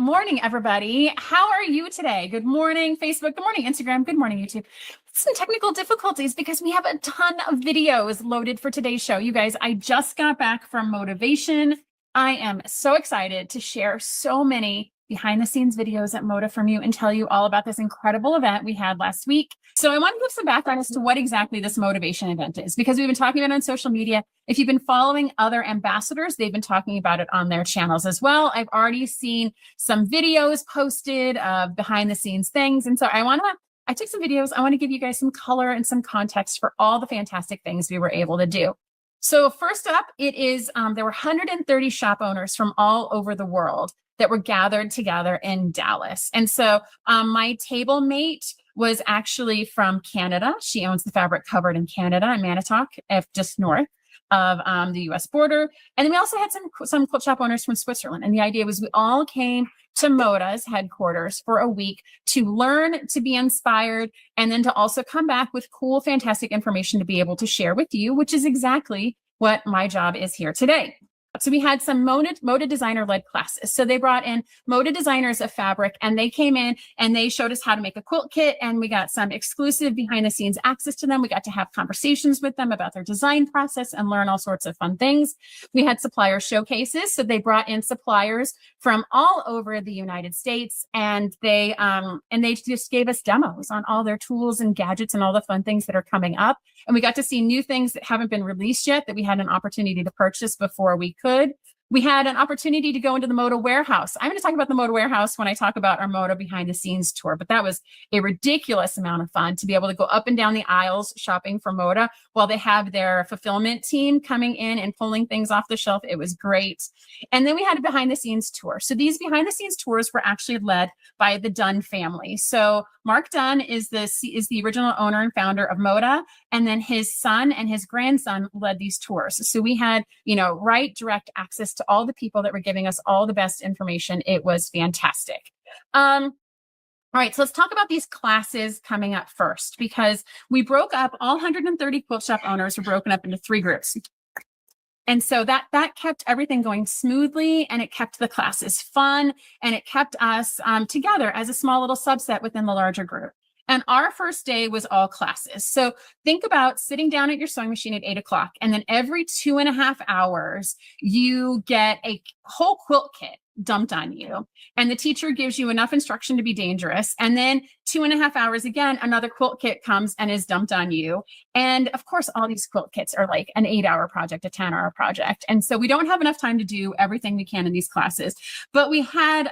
morning, everybody. How are you today? Good morning, Facebook. Good morning, Instagram. Good morning, YouTube. Some technical difficulties because we have a ton of videos loaded for today's show. You guys, I just got back from Motivation. I am so excited to share so many behind the scenes videos at Moda from you and tell you all about this incredible event we had last week. So I want to give some background as to what exactly this Motivation event is, because we've been talking about it on social media. If you've been following other ambassadors, they've been talking about it on their channels as well. I've already seen some videos posted of behind the scenes things. And so I took some videos. I want to give you guys some color and some context for all the fantastic things we were able to do. So first up, there were 130 shop owners from all over the world that were gathered together in Dallas. And so my table mate was actually from Canada. She owns the Fabric Cupboard in Canada, in Manitowoc, just north of the US border. And then we also had some quilt shop owners from Switzerland. And the idea was we all came to Moda's headquarters for a week to learn, to be inspired, and then to also come back with cool, fantastic information to be able to share with you, which is exactly what my job is here today. So we had some Moda designer-led classes. So they brought in Moda designers of fabric, and they came in and they showed us how to make a quilt kit, and we got some exclusive behind-the-scenes access to them. We got to have conversations with them about their design process and learn all sorts of fun things. We had supplier showcases. So they brought in suppliers from all over the United States, and they just gave us demos on all their tools and gadgets and all the fun things that are coming up. And we got to see new things that haven't been released yet that we had an opportunity to purchase before we could. We had an opportunity to go into the Moda warehouse. I'm going to talk about the Moda warehouse when I talk about our Moda behind the scenes tour, but that was a ridiculous amount of fun to be able to go up and down the aisles shopping for Moda while they have their fulfillment team coming in and pulling things off the shelf. It was great. And then we had a behind the scenes tour. So these behind the scenes tours were actually led by the Dunn family. So Mark Dunn is the original owner and founder of Moda, and then his son and his grandson led these tours. So we had, direct access to all the people that were giving us all the best information. It was fantastic. All right, so let's talk about these classes coming up first, because we broke up, all 130 quilt shop owners were broken up into 3 groups. And so that kept everything going smoothly, and it kept the classes fun, and it kept us together as a small little subset within the larger group. And our first day was all classes. So think about sitting down at your sewing machine at 8 o'clock, and then every 2.5 hours, you get a whole quilt kit dumped on you. And the teacher gives you enough instruction to be dangerous. And then 2.5 hours again, another quilt kit comes and is dumped on you. And of course, all these quilt kits are like an 8-hour project, a 10-hour project. And so we don't have enough time to do everything we can in these classes. But we had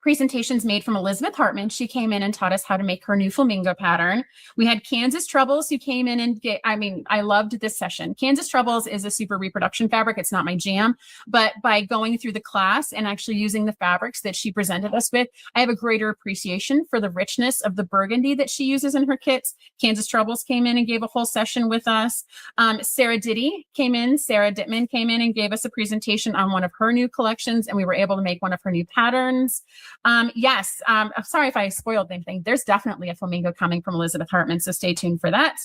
presentations made from Elizabeth Hartman. She came in and taught us how to make her new flamingo pattern. We had Kansas Troubles who came in and I loved this session. Kansas Troubles is a super reproduction fabric. It's not my jam, but by going through the class and actually using the fabrics that she presented us with, I have a greater appreciation for the richness of the burgundy that she uses in her kits. Kansas Troubles came in and gave a whole session with us. Sarah Dittman came in and gave us a presentation on one of her new collections, and we were able to make one of her new patterns. I'm sorry if I spoiled anything. There's definitely a flamingo coming from Elizabeth Hartman, so stay tuned for that.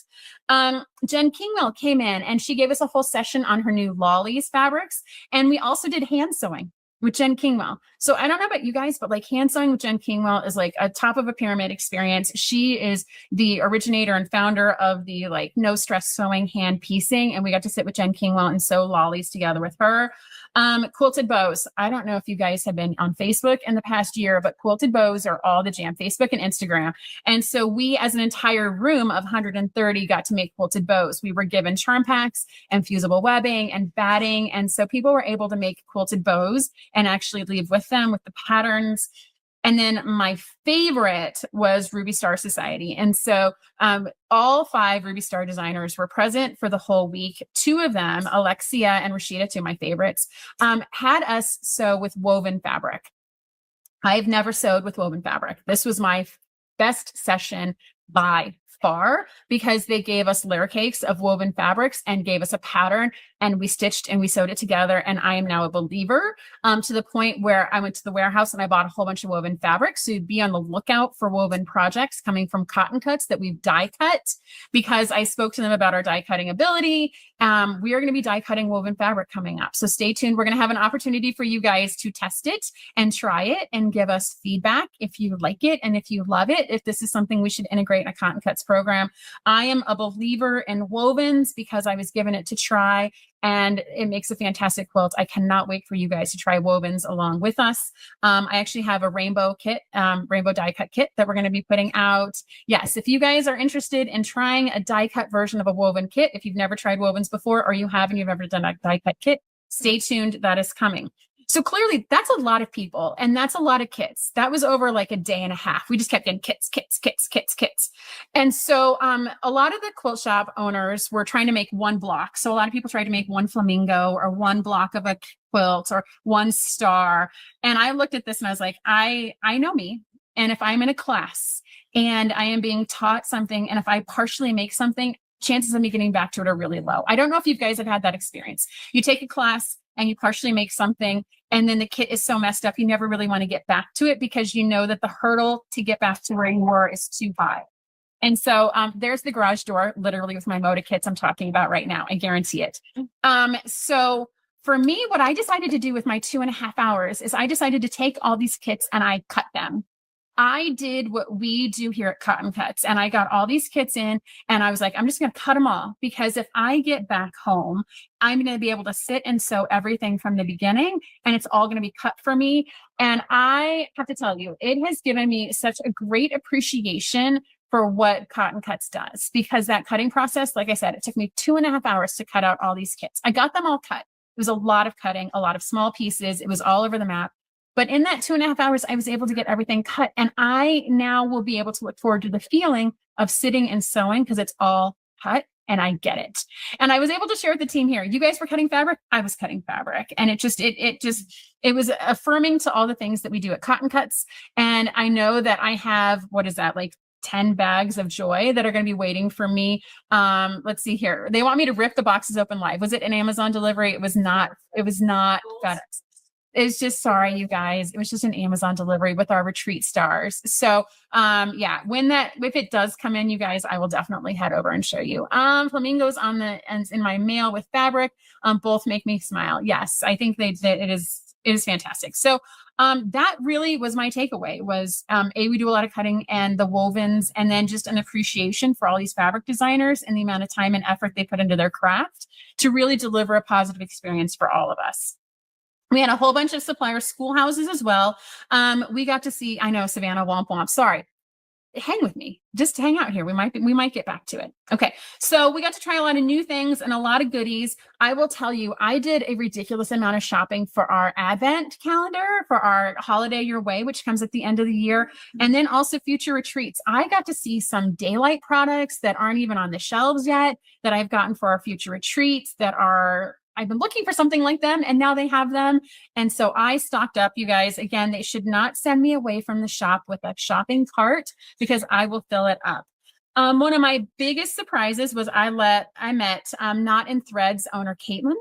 Jen Kingwell came in and she gave us a whole session on her new Lollies fabrics, and we also did hand sewing with Jen Kingwell. So I don't know about you guys, but like hand sewing with Jen Kingwell is like a top of a pyramid experience. She is the originator and founder of the no stress sewing hand piecing, and we got to sit with Jen Kingwell and sew Lollies together with her. Quilted bows. I don't know if you guys have been on Facebook in the past year, but quilted bows are all the jam, Facebook and Instagram. And so we, as an entire room of 130, got to make quilted bows. We were given charm packs and fusible webbing and batting. And so people were able to make quilted bows and actually leave with them with the patterns. And then my favorite was Ruby Star Society. And so all 5 Ruby Star designers were present for the whole week. 2 of them, Alexia and Rashida, 2 of my favorites, had us sew with woven fabric. I've never sewed with woven fabric. This was my best session by far, because they gave us layer cakes of woven fabrics and gave us a pattern. and we stitched and we sewed it together. And I am now a believer to the point where I went to the warehouse and I bought a whole bunch of woven fabric. So be on the lookout for woven projects coming from Cotton Cuts that we've die cut, because I spoke to them about our die cutting ability. We are going to be die cutting woven fabric coming up. So stay tuned. We're going to have an opportunity for you guys to test it and try it and give us feedback if you like it and if you love it, if this is something we should integrate in a Cotton Cuts program. I am a believer in wovens because I was given it to try, and it makes a fantastic quilt. I cannot wait for you guys to try wovens along with us. I actually have a rainbow kit, rainbow die cut kit that we're going to be putting out. Yes, if you guys are interested in trying a die cut version of a woven kit, if you've never tried wovens before, or you have and you've never done a die cut kit, stay tuned. That is coming. So clearly that's a lot of people and that's a lot of kits. That was over like a day and a half. We just kept getting kits. And so a lot of the quilt shop owners were trying to make one block. So a lot of people tried to make one flamingo or one block of a quilt or one star. And I looked at this and I was like, I know me. And if I'm in a class and I am being taught something, and if I partially make something, chances of me getting back to it are really low. I don't know if you guys have had that experience. You take a class and you partially make something, and then the kit is so messed up, you never really want to get back to it because you know that the hurdle to get back to where you were is too high. And so there's the garage door, literally with my Moda kits I'm talking about right now. I guarantee it. So for me, what I decided to do with my 2.5 hours is I decided to take all these kits and I cut them. I did what we do here at Cotton Cuts, and I got all these kits in and I was like, I'm just going to cut them all, because if I get back home, I'm going to be able to sit and sew everything from the beginning and it's all going to be cut for me. And I have to tell you, it has given me such a great appreciation for what Cotton Cuts does, because that cutting process, like I said, it took me 2.5 hours to cut out all these kits. I got them all cut. It was a lot of cutting, a lot of small pieces. It was all over the map. But in that 2.5 hours, I was able to get everything cut. And I now will be able to look forward to the feeling of sitting and sewing because it's all cut and I get it. And I was able to share with the team here. You guys were cutting fabric. I was cutting fabric. And it was affirming to all the things that we do at Cotton Cuts. And I know that I have, what is that, like 10 bags of joy that are going to be waiting for me. Let's see here. They want me to rip the boxes open live. Was it an Amazon delivery? It was not FedEx. It's just, sorry, you guys, it was just an Amazon delivery with our retreat stars. So yeah, if it does come in, you guys, I will definitely head over and show you. Flamingos on the ends in my mail with fabric, both make me smile. Yes, I think it is fantastic. So that really was my takeaway was, we do a lot of cutting and the wovens, and then just an appreciation for all these fabric designers and the amount of time and effort they put into their craft to really deliver a positive experience for all of us. We had a whole bunch of supplier schoolhouses as well. We got to see, I know, Savannah Womp Womp, sorry. Hang with me, just hang out here. We might get back to it. Okay. So we got to try a lot of new things and a lot of goodies. I will tell you, I did a ridiculous amount of shopping for our Advent calendar, for our Holiday Your Way, which comes at the end of the year. And then also future retreats. I got to see some daylight products that aren't even on the shelves yet that I've gotten for our future retreats I've been looking for something like them and now they have them. And so I stocked up, you guys. Again, they should not send me away from the shop with a shopping cart because I will fill it up. One of my biggest surprises was I met Knot in Threads owner Caitlyn.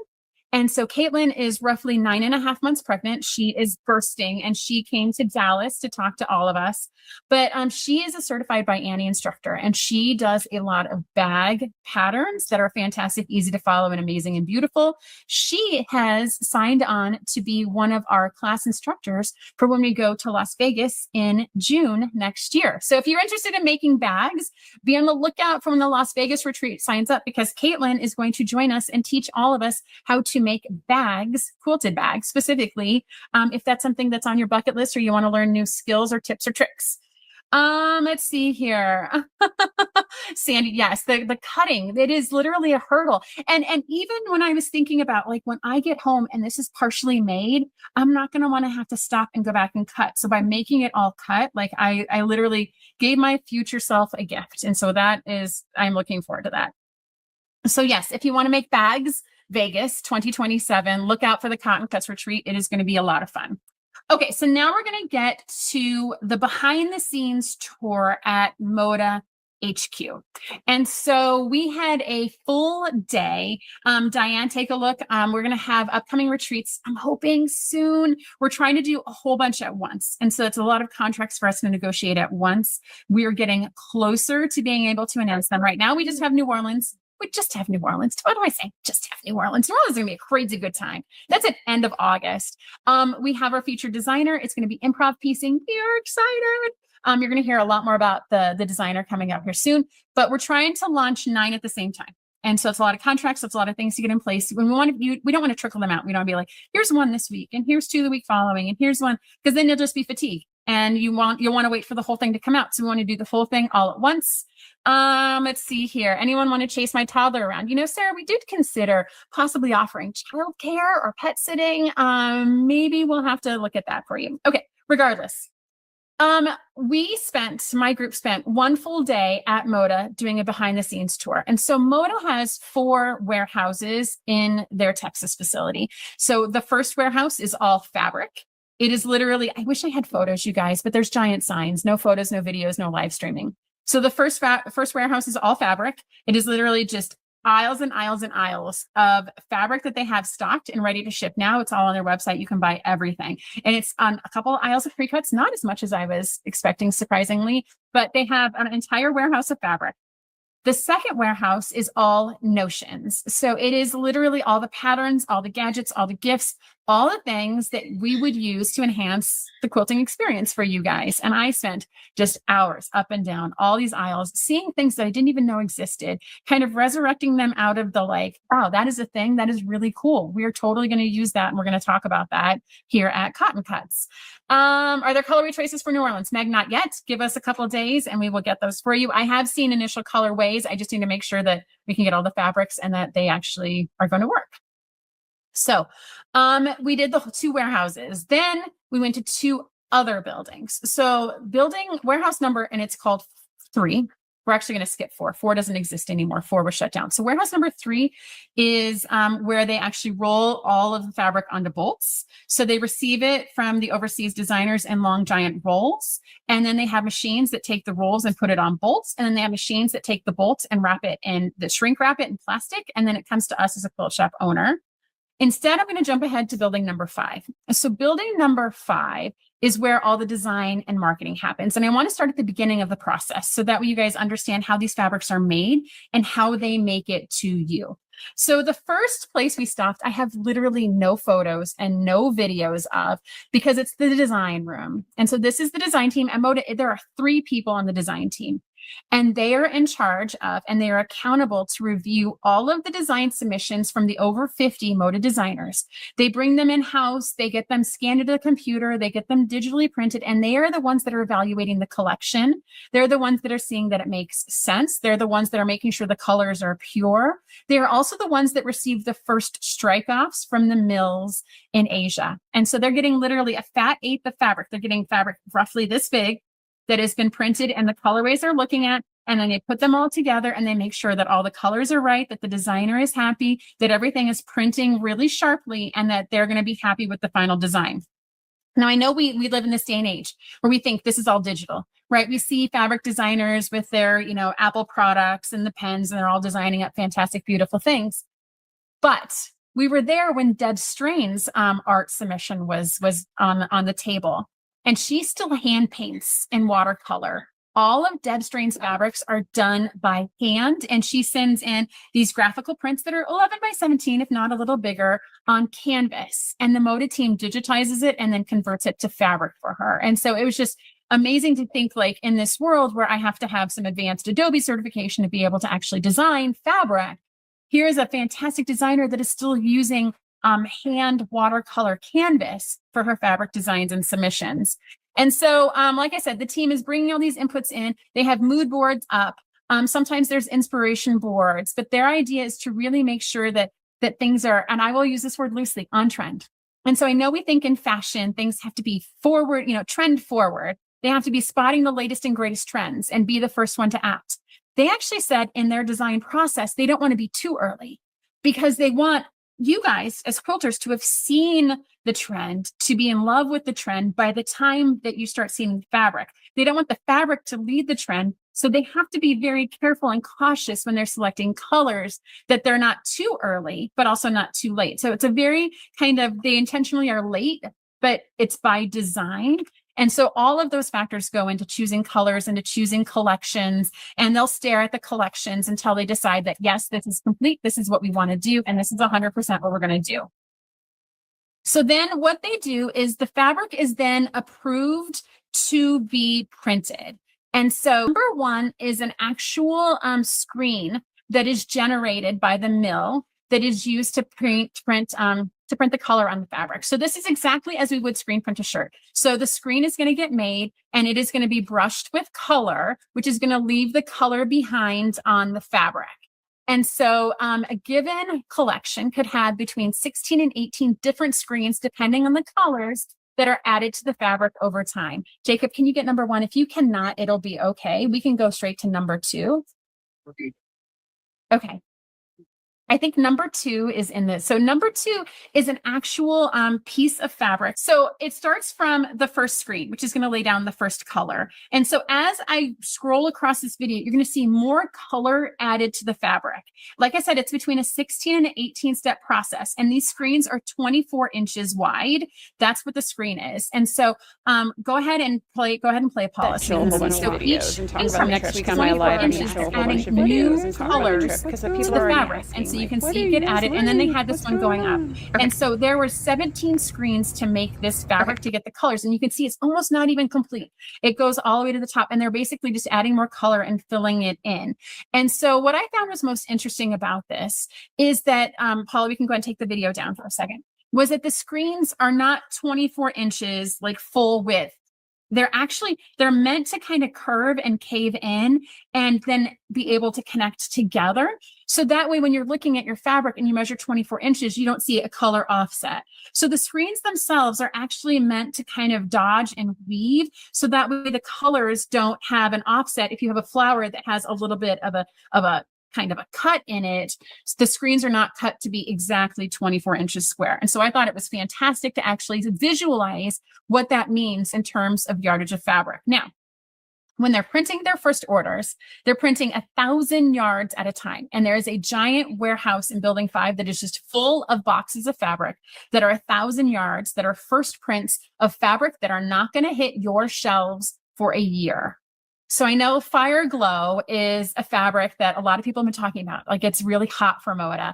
And so Caitlyn is roughly 9.5 months pregnant. She is bursting and she came to Dallas to talk to all of us. But she is a certified by Annie instructor and she does a lot of bag patterns that are fantastic, easy to follow, and amazing and beautiful. She has signed on to be one of our class instructors for when we go to Las Vegas in June next year. So if you're interested in making bags, be on the lookout for when the Las Vegas retreat signs up, because Caitlyn is going to join us and teach all of us how to make bags, quilted bags specifically, if that's something that's on your bucket list or you want to learn new skills or tips or tricks. Let's see here. Sandy, yes, the cutting, it is literally a hurdle. And even when I was thinking about, like, when I get home and this is partially made, I'm not going to want to have to stop and go back and cut. So by making it all cut, like I literally gave my future self a gift. And so I'm looking forward to that. So yes, if you want to make bags, Vegas 2027, look out for the Cotton Cuts retreat. It is going to be a lot of fun. Okay, so now we're going to get to the behind the scenes tour at Moda HQ. And so we had a full day. Diane, take a look. We're going to have upcoming retreats. I'm hoping soon. We're trying to do a whole bunch at once. And so it's a lot of contracts for us to negotiate at once. We are getting closer to being able to announce them. Right now, we just have New Orleans. We just have New Orleans. What do I say? Just have New Orleans. New Orleans is going to be a crazy good time. That's at end of August. We have our featured designer. It's going to be improv piecing. We are excited. You're going to hear a lot more about the designer coming up here soon, but we're trying to launch 9 at the same time. And so it's a lot of contracts. It's a lot of things to get in place. When we don't want to trickle them out. We don't want to be like, here's one this week and here's 2 the week following and here's one, because then you'll just be fatigued and you'll want to wait for the whole thing to come out. So we want to do the full thing all at once. Let's see here. Anyone want to chase my toddler around? You know, Sarah, we did consider possibly offering childcare or pet sitting. Maybe we'll have to look at that for you. Okay. Regardless. My group spent 1 full day at Moda doing a behind the scenes tour. And so Moda has 4 warehouses in their Texas facility. So the first warehouse is all fabric. It is literally, I wish I had photos, you guys, but there's giant signs, no photos, no videos, no live streaming. So the first warehouse is all fabric. It is literally just aisles and aisles and aisles of fabric that they have stocked and ready to ship now. It's all on their website. You can buy everything. And it's on a couple of aisles of pre-cuts, not as much as I was expecting, surprisingly, but they have an entire warehouse of fabric. The second warehouse is all notions. So it is literally all the patterns, all the gadgets, all the gifts, all the things that we would use to enhance the quilting experience for you guys. And I spent just hours up and down all these aisles, seeing things that I didn't even know existed, kind of resurrecting them out of the like, wow, that is a thing. That is really cool. We are totally going to use that. And we're going to talk about that here at Cotton Cuts. Are there colorway choices for New Orleans? Meg, not yet. Give us a couple of days and we will get those for you. I have seen initial colorways. I just need to make sure that we can get all the fabrics and that they actually are going to work. So we did the 2 warehouses. Then we went to 2 other buildings. So warehouse number, and it's called 3. We're actually going to skip 4. 4 doesn't exist anymore. 4 was shut down. So warehouse number 3 is where they actually roll all of the fabric onto bolts. So they receive it from the overseas designers in long giant rolls. And then they have machines that take the rolls and put it on bolts. And then they have machines that take the bolts and shrink wrap it in plastic. And then it comes to us as a quilt shop owner. Instead, I'm going to jump ahead to building number 5. So building number 5 is where all the design and marketing happens. And I want to start at the beginning of the process so that way you guys understand how these fabrics are made and how they make it to you. So the first place we stopped, I have literally no photos and no videos of, because it's the design room. And so this is the design team at Moda. There are 3 people on the design team. And they are in charge of, and they are accountable to review all of the design submissions from the over 50 Moda designers. They bring them in-house, they get them scanned into the computer, they get them digitally printed, and they are the ones that are evaluating the collection. They're the ones that are seeing that it makes sense. They're the ones that are making sure the colors are pure. They are also the ones that receive the first strike-offs from the mills in Asia. And so they're getting literally a fat 1/8 of fabric. They're getting fabric roughly this big that has been printed and the colorways they're looking at, and then they put them all together and they make sure that all the colors are right, that the designer is happy, that everything is printing really sharply, and that they're going to be happy with the final design. Now, I know we live in this day and age where we think this is all digital, right? We see fabric designers with their, Apple products and the pens, and they're all designing up fantastic, beautiful things. But we were there when Deb Strain's art submission was on the table. And she still hand paints in watercolor. All of Deb Strain's fabrics are done by hand, and she sends in these graphical prints that are 11 by 17, if not a little bigger, on canvas. And the Moda team digitizes it and then converts it to fabric for her. And so it was just amazing to think, like, in this world where I have to have some advanced Adobe certification to be able to actually design fabric, here is a fantastic designer that is still using hand watercolor canvas for her fabric designs and submissions. And so, like I said, the team is bringing all these inputs in. They have mood boards up. Sometimes there's inspiration boards, but their idea is to really make sure that things are, and I will use this word loosely, on trend. And so I know we think in fashion, things have to be forward, trend forward. They have to be spotting the latest and greatest trends and be the first one to act. They actually said in their design process, they don't want to be too early because they want you guys as quilters to have seen the trend, to be in love with the trend by the time that you start seeing fabric. They don't want the fabric to lead the trend. So they have to be very careful and cautious when they're selecting colors, that they're not too early, but also not too late. So it's a very kind of, they intentionally are late, but it's by design. And so all of those factors go into choosing colors, into choosing collections, and they'll stare at the collections until they decide that, yes, this is complete. This is what we want to do. And this is 100% what we're going to do. So then what they do is the fabric is then approved to be printed. And so number one is an actual screen that is generated by the mill that is used to print the color on the fabric. So this is exactly as we would screen print a shirt. So the screen is going to get made and it is going to be brushed with color, which is going to leave the color behind on the fabric. And so a given collection could have between 16 and 18 different screens, depending on the colors that are added to the fabric over time. Jacob, can you get number one? If you cannot, it'll be okay. We can go straight to number two. Okay. I think number two is in this. So number two is an actual piece of fabric. So it starts from the first screen, which is going to lay down the first color. And so as I scroll across this video, you're going to see more color added to the fabric. Like I said, it's between a 16 and an 18 step process. And these screens are 24 inches wide. That's what the screen is. And so go ahead and play Apollo. Show a whole bunch of videos and talk about next week on my live. I'm going to show a whole bunch of videos and talk about the trick because the people are fabric. And so you can see it get added, and then they had this one going up. Okay. And so there were 17 screens to make this fabric to get the colors. And you can see it's almost not even complete. It goes all the way to the top, and they're basically just adding more color and filling it in. And so what I found was most interesting about this is that, Paula, we can go ahead and take the video down for a second, was that the screens are not 24 inches, like full width. They're meant to kind of curve and cave in and then be able to connect together. So that way, when you're looking at your fabric and you measure 24 inches, you don't see a color offset. So the screens themselves are actually meant to kind of dodge and weave. So that way the colors don't have an offset. If you have a flower that has a little bit of a kind of a cut in it, the screens are not cut to be exactly 24 inches square. And so I thought it was fantastic to actually visualize what that means in terms of yardage of fabric. Now, when they're printing their first orders, they're printing 1,000 yards at a time. And there is a giant warehouse in Building 5 that is just full of boxes of fabric that are 1,000 yards, that are first prints of fabric that are not going to hit your shelves for a year. So I know Fire Glow is a fabric that a lot of people have been talking about. Like, it's really hot for Moda.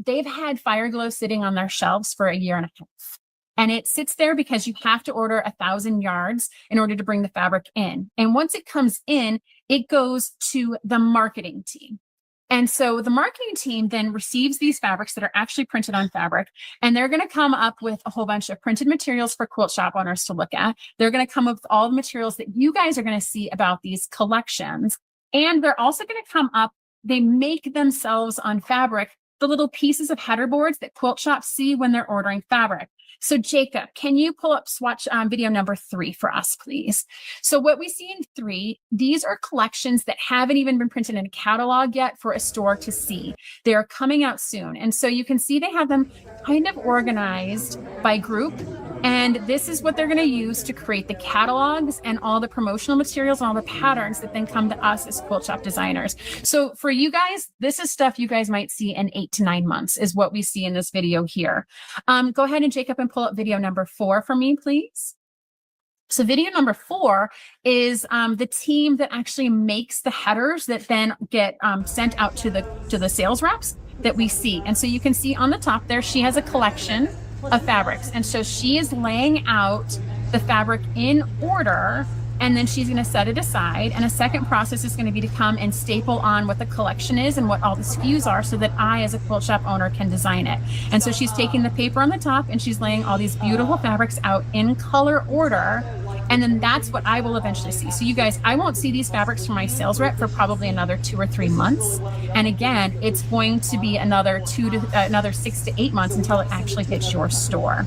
They've had Fire Glow sitting on their shelves for a year and a half. And it sits there because you have to order 1,000 yards in order to bring the fabric in. And once it comes in, it goes to the marketing team. And so the marketing team then receives these fabrics that are actually printed on fabric, and they're going to come up with a whole bunch of printed materials for quilt shop owners to look at. They're going to come up with all the materials that you guys are going to see about these collections. And they're also going to come up, they make themselves on fabric the little pieces of header boards that quilt shops see when they're ordering fabric. So Jacob, can you pull up swatch video number 3 for us, please? So what we see in 3, these are collections that haven't even been printed in a catalog yet for a store to see. They are coming out soon. And so you can see they have them kind of organized by group. And this is what they're going to use to create the catalogs and all the promotional materials and all the patterns that then come to us as quilt shop designers. So for you guys, this is stuff you guys might see in 8 to 9 months is what we see in this video here. Go ahead and Jacob and pull up video number 4 for me, please. So video number 4 is the team that actually makes the headers that then get sent out to the sales reps that we see. And so you can see on the top there, she has a collection of fabrics. And so she is laying out the fabric in order, and then she's going to set it aside. And a second process is going to be to come and staple on what the collection is and what all the SKUs are so that I, as a quilt shop owner, can design it. And so she's taking the paper on the top and she's laying all these beautiful fabrics out in color order. And then that's what I will eventually see. So you guys, I won't see these fabrics from my sales rep for probably another 2 or 3 months. And again, it's going to be another 6 to 8 months until it actually hits your store.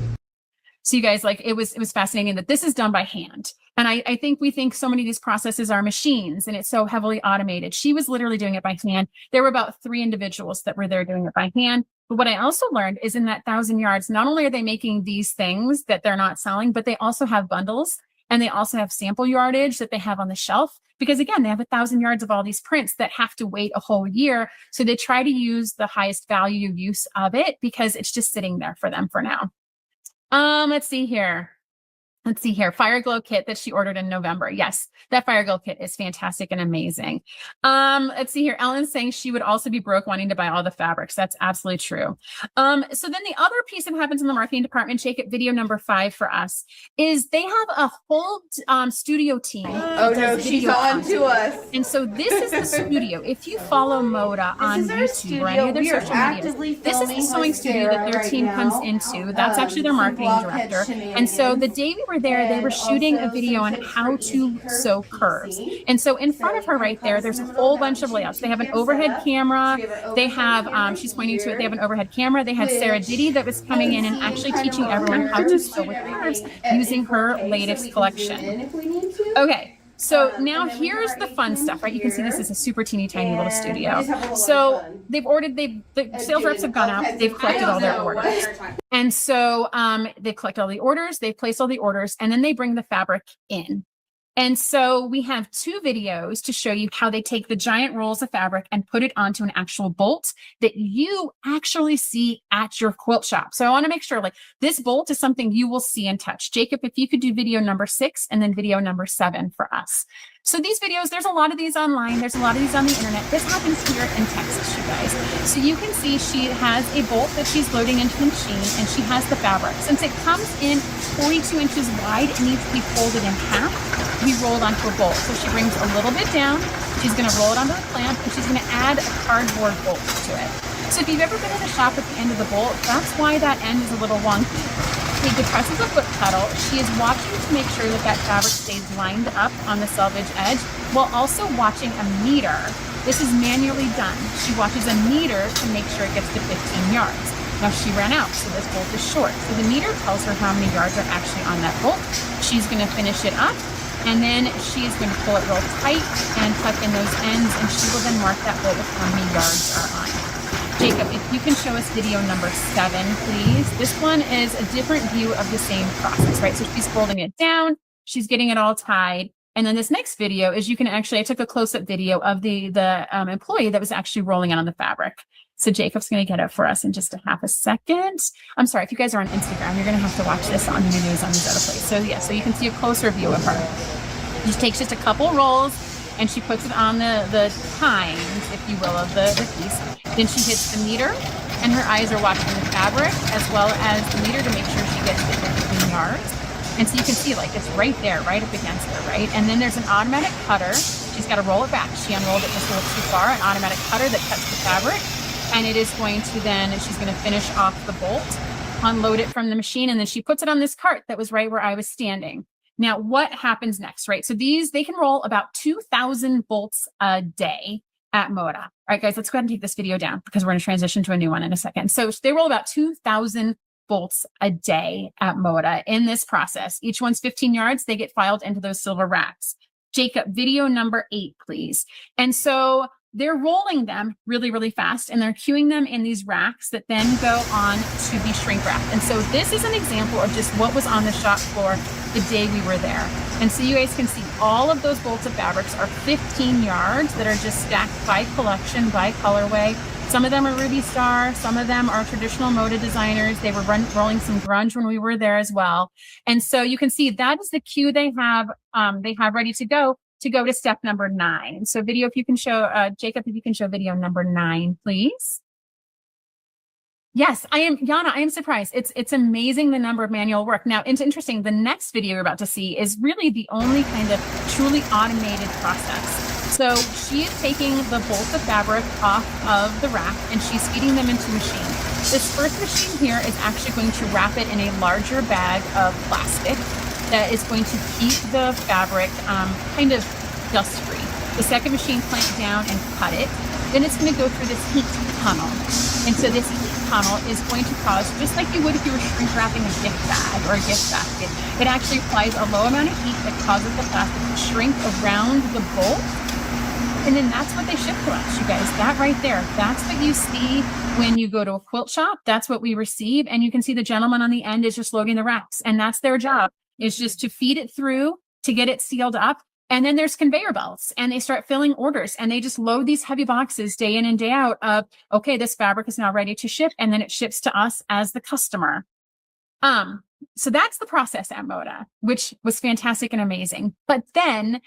So you guys, like, it was fascinating that this is done by hand. And I think we think so many of these processes are machines and it's so heavily automated. She was literally doing it by hand. There were about 3 individuals that were there doing it by hand. But what I also learned is in that 1,000 yards, not only are they making these things that they're not selling, but they also have bundles and they also have sample yardage that they have on the shelf because again, they have 1,000 yards of all these prints that have to wait a whole year. So they try to use the highest value use of it because it's just sitting there for them for now. Let's see here. Fire Glow kit that she ordered in November. Yes, that Fire Glow kit is fantastic and amazing. Let's see here. Ellen's saying she would also be broke wanting to buy all the fabrics. That's absolutely true. So then the other piece that happens in the marketing department, Jacob, video number 5 for us, is they have a whole studio team. Oh no, she's on to us. And so this is the studio. If you follow Moda on YouTube or any of their social media, this is the sewing studio that their team comes into. That's actually their marketing director. And so the day we were there, they were shooting a video on how to sew curves. And so in front of her right there, there's a whole bunch of layouts. They have an overhead camera. They have, she's pointing to it, they have an overhead camera. They had Sarah Diddy that was coming in and actually teaching everyone how to sew with curves using her latest collection. Okay. So now here's the fun stuff, right? You can see this is a super teeny tiny little studio. So they've ordered, the sales reps have gone out, they've collected all their orders. And so they collect all the orders, they place all the orders, and then they bring the fabric in. And so we have 2 videos to show you how they take the giant rolls of fabric and put it onto an actual bolt that you actually see at your quilt shop. So I want to make sure, like, this bolt is something you will see and touch. Jacob, if you could do video number 6 and then video number 7 for us. So these videos, there's a lot of these online. There's a lot of these on the internet. This happens here in Texas, you guys. So you can see she has a bolt that she's loading into the machine, and she has the fabric. Since it comes in 42 inches wide, it needs to be folded in half. We rolled onto a bolt. So she brings a little bit down. She's going to roll it onto the clamp, and she's going to add a cardboard bolt to it. So if you've ever been in a shop at the end of the bolt, that's why that end is a little wonky. He depresses a foot pedal. She is watching to make sure that that fabric stays lined up on the selvage edge while also watching a meter. This is manually done. She watches a meter to make sure it gets to 15 yards. Now she ran out, so this bolt is short. So the meter tells her how many yards are actually on that bolt. She's going to finish it up, and then she's going to pull it real tight and tuck in those ends, and she will then mark that bolt with how many yards are on it. Jacob, if you can show us video number 7, please. This one is a different view of the same process, right? So she's folding it down, she's getting it all tied. And then this next video is you can actually, I took a close-up video of the employee that was actually rolling it on the fabric. So Jacob's going to get it for us in just a half a second. I'm sorry, if you guys are on Instagram, you're going to have to watch this on the news on these other places. So yeah, so you can see a closer view of her. She takes just a couple rolls, and she puts it on the tines, if you will, of the piece. Then she hits the meter, and her eyes are watching the fabric as well as the meter to make sure she gets to 15 yards. And so you can see, like, it's right there, right up against her, right? And then there's an automatic cutter. She's got to roll it back. She unrolled it just a little too far, an automatic cutter that cuts the fabric. And it is going to then, she's going to finish off the bolt, unload it from the machine, and then she puts it on this cart that was right where I was standing. Now, what happens next, right? So they can roll about 2,000 bolts a day at Moda. All right, guys, let's go ahead and take this video down because we're going to transition to a new one in a second. So they roll about 2,000 bolts a day at Moda in this process. Each one's 15 yards. They get filed into those silver racks. Jacob, video number 8, please. And so they're rolling them really, really fast, and they're queuing them in these racks that then go on to be shrink wrapped. And so this is an example of just what was on the shop floor the day we were there. And so you guys can see all of those bolts of fabrics are 15 yards that are just stacked by collection, by colorway. Some of them are Ruby Star. Some of them are traditional Moda designers. They were rolling some grunge when we were there as well. And so you can see that is the queue they have ready to go to step number 9. So video, if you can show, Jacob, if you can show video number 9, please. Yes, I am, Yana, I am surprised. It's amazing the number of manual work. Now, it's interesting. The next video you're about to see is really the only kind of truly automated process. So she is taking the bolts of fabric off of the rack and she's feeding them into a machine. This first machine here is actually going to wrap it in a larger bag of plastic that is going to keep the fabric kind of dust-free. The second machine clamped down and cut it. Then it's going to go through this heat tunnel. And so this heat tunnel is going to cause, just like you would if you were shrink wrapping a gift bag or a gift basket, it actually applies a low amount of heat that causes the plastic to shrink around the bolt. And then that's what they ship to us, you guys. That right there, that's what you see when you go to a quilt shop. That's what we receive. And you can see the gentleman on the end is just loading the racks. And that's their job, is just to feed it through, to get it sealed up, And then there's conveyor belts, and they start filling orders, and they just load these heavy boxes day in and day out of, okay, this fabric is now ready to ship. And then it ships to us as the customer. So that's the process at Moda, which was fantastic and amazing. But then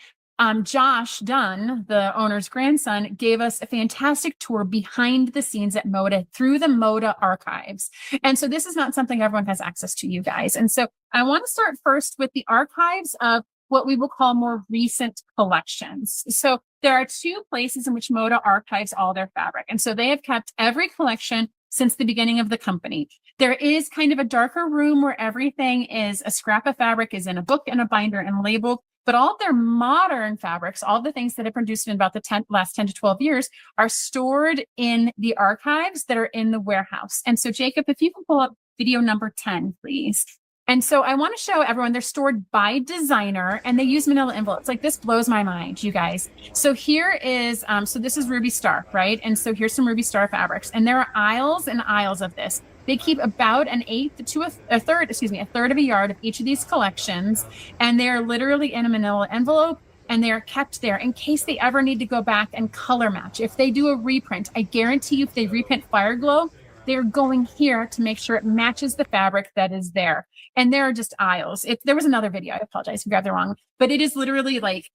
Josh Dunn, the owner's grandson, gave us a fantastic tour behind the scenes at Moda through the Moda archives. And so this is not something everyone has access to, you guys. And so I want to start first with the archives of what we will call more recent collections. So there are two places in which Moda archives all their fabric. And so they have kept every collection since the beginning of the company. There is kind of a darker room where everything is a scrap of fabric is in a book and a binder and labeled, but all of their modern fabrics, all the things that have produced in about the last 10 to 12 years are stored in the archives that are in the warehouse. And so Jacob, if you can pull up video number 10, please. And so I want to show everyone they're stored by designer, and they use manila envelopes. Like, this blows my mind, you guys. So here is, so this is Ruby Star, right? And so here's some Ruby Star fabrics, and there are aisles and aisles of this. They keep about an eighth to a third of a yard of each of these collections. And they're literally in a manila envelope, and they're kept there in case they ever need to go back and color match. If they do a reprint, I guarantee you, if they reprint Fire Glow, they're going here to make sure it matches the fabric that is there. And there are just aisles. There was another video, I apologize if you grabbed the wrong, but it is literally like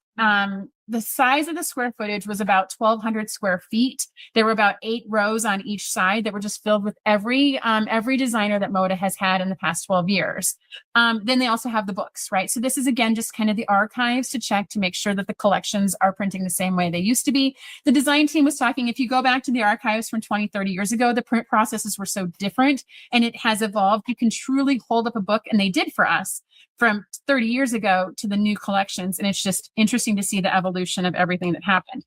the size of the square footage was about 1,200 square feet. There were about 8 rows on each side that were just filled with every designer that Moda has had in the past 12 years. Then they also have the books, right? So this is, again, just kind of the archives to check to make sure that the collections are printing the same way they used to be. The design team was talking, if you go back to the archives from 20, 30 years ago, the print processes were so different and it has evolved. You can truly hold up a book, and they did for us, from 30 years ago to the new collections. And it's just interesting to see the evolution of everything that happened.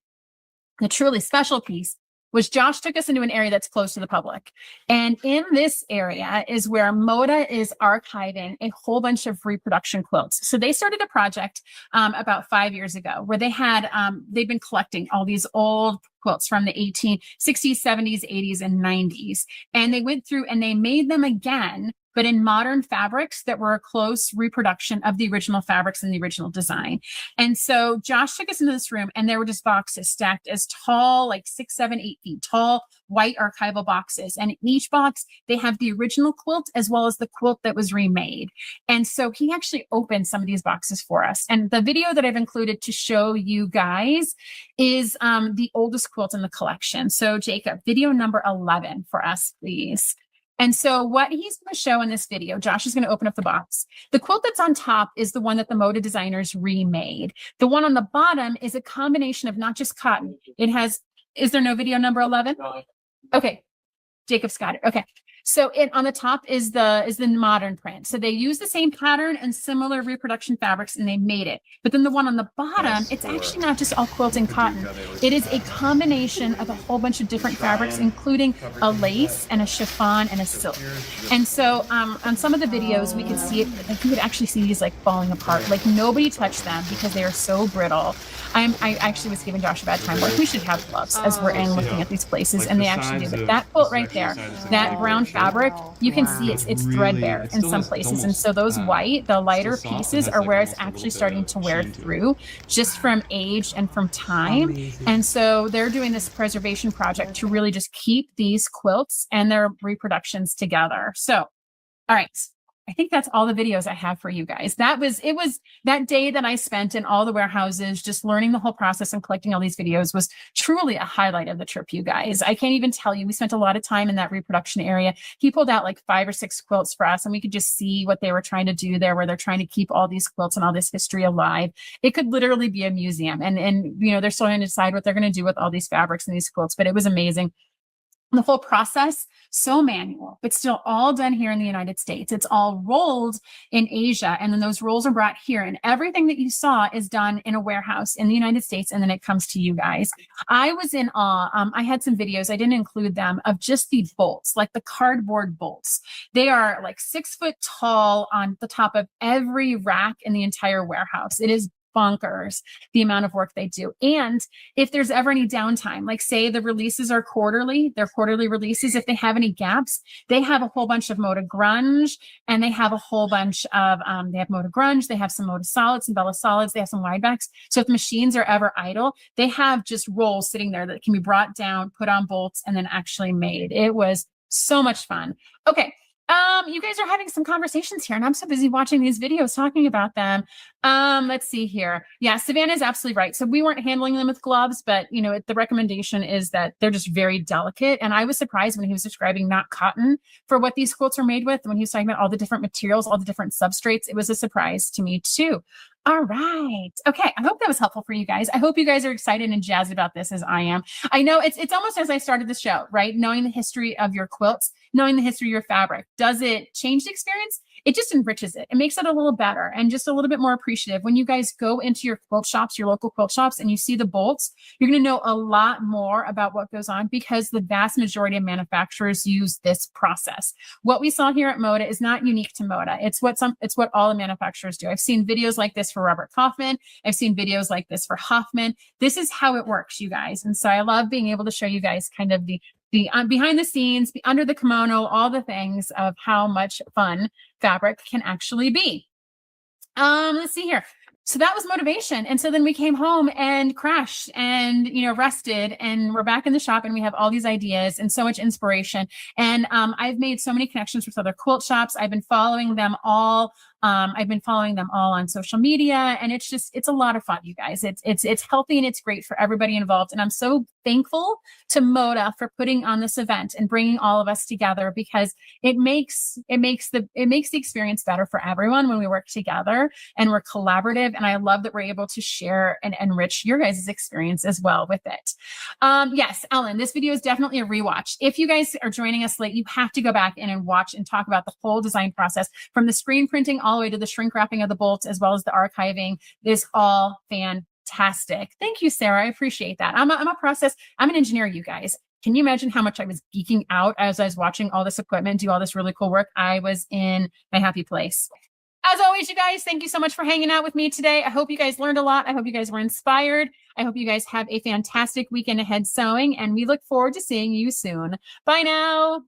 The truly special piece was Josh took us into an area that's close to the public. And in this area is where Moda is archiving a whole bunch of reproduction quilts. So they started a project about 5 years ago where they've been collecting all these old quilts from the 1860s, 70s, 80s, and 90s. And they went through and they made them again, but in modern fabrics that were a close reproduction of the original fabrics and the original design. And so Josh took us into this room, and there were just boxes stacked as tall, like 6, 7, 8 feet tall, white archival boxes. And in each box, they have the original quilt as well as the quilt that was remade. And so he actually opened some of these boxes for us. And the video that I've included to show you guys is the oldest quilt in the collection. So Jacob, video number 11 for us, please. And so what he's going to show in this video, Josh is going to open up the box. The quilt that's on top is the one that the Moda designers remade. The one on the bottom is a combination of not just cotton. Is there no video number 11? Okay. Jacob's got it. Okay. So on the top is the modern print. So they use the same pattern and similar reproduction fabrics, and they made it. But then the one on the bottom, it's actually not just all quilting cotton. It is a combination of a whole bunch of different fabrics, including a lace and a chiffon and a silk. And so on some of the videos, we could see it, like you could actually see these like falling apart. Like nobody touched them because they are so brittle. I actually was giving Josh a bad time. Like, we should have gloves as we're in looking at these places, and they actually do. But that quilt right there, that brown fabric, you can see it's threadbare in some places. And so those the lighter pieces are where it's actually starting to wear through just from age and from time. And so they're doing this preservation project to really just keep these quilts and their reproductions together. So, all right. I think that's all the videos I have for you guys. It was that day that I spent in all the warehouses, just learning the whole process and collecting all these videos was truly a highlight of the trip, you guys. I can't even tell you. We spent a lot of time in that reproduction area. He pulled out like 5 or 6 quilts for us, and we could just see what they were trying to do there, where they're trying to keep all these quilts and all this history alive. It could literally be a museum. And you know, they're still going to decide what they're going to do with all these fabrics and these quilts, but it was amazing. The whole process, so manual, but still all done here in the United States. It's all rolled in Asia, and then those rolls are brought here. And everything that you saw is done in a warehouse in the United States, and then it comes to you guys. I was in awe. I had some videos, I didn't include them, of just the bolts, like the cardboard bolts. They are like 6 foot tall on the top of every rack in the entire warehouse. It is bonkers, the amount of work they do. And if there's ever any downtime, like say the releases are quarterly, they're quarterly releases. If they have any gaps, they have a whole bunch of Moda Grunge, and they have a whole bunch of, they have Moda Grunge, they have some Moda Solids and Bella Solids, they have some wide backs. So if machines are ever idle, they have just rolls sitting there that can be brought down, put on bolts, and then actually made. It was so much fun. Okay. You guys are having some conversations here, and I'm so busy watching these videos talking about them. Let's see here. Yeah, Savannah is absolutely right. So we weren't handling them with gloves, but you know, the recommendation is that they're just very delicate. And I was surprised when he was describing not cotton for what these quilts are made with. When he was talking about all the different materials, all the different substrates, it was a surprise to me too. All right. Okay. I hope that was helpful for you guys. I hope you guys are excited and jazzed about this as I am. I know it's almost as I started the show, right? Knowing the history of your quilts, knowing the history of your fabric. Does it change the experience? It just enriches it. It makes it a little better and just a little bit more appreciative. When you guys go into your quilt shops, your local quilt shops, and you see the bolts, you're going to know a lot more about what goes on because the vast majority of manufacturers use this process. What we saw here at Moda is not unique to Moda. It's what all the manufacturers do. I've seen videos like this for Robert Kaufman. I've seen videos like this for Hoffman. This is how it works, you guys. And so I love being able to show you guys kind of the behind the scenes, under the kimono, all the things of how much fun fabric can actually be. Let's see here. So that was motivation. And so then we came home and crashed and, you know, rested, and we're back in the shop and we have all these ideas and so much inspiration. And I've made so many connections with other quilt shops. I've been following them all. On social media, and it's a lot of fun, you guys. It's healthy and it's great for everybody involved. And I'm so thankful to Moda for putting on this event and bringing all of us together, because it makes the experience better for everyone when we work together and we're collaborative. And I love that we're able to share and enrich your guys' experience as well with it. Yes, Ellen, this video is definitely a rewatch. If you guys are joining us late, you have to go back in and watch and talk about the whole design process, from the screen printing all the way to the shrink wrapping of the bolts, as well as the archiving. Is all fantastic. Thank you, Sarah. I appreciate that. I'm an engineer, you guys. Can you imagine how much I was geeking out as I was watching all this equipment do all this really cool work? I was in my happy place. As always, you guys, thank you so much for hanging out with me today. I hope you guys learned a lot. I hope you guys were inspired. I hope you guys have a fantastic weekend ahead sewing, and we look forward to seeing you soon. Bye now.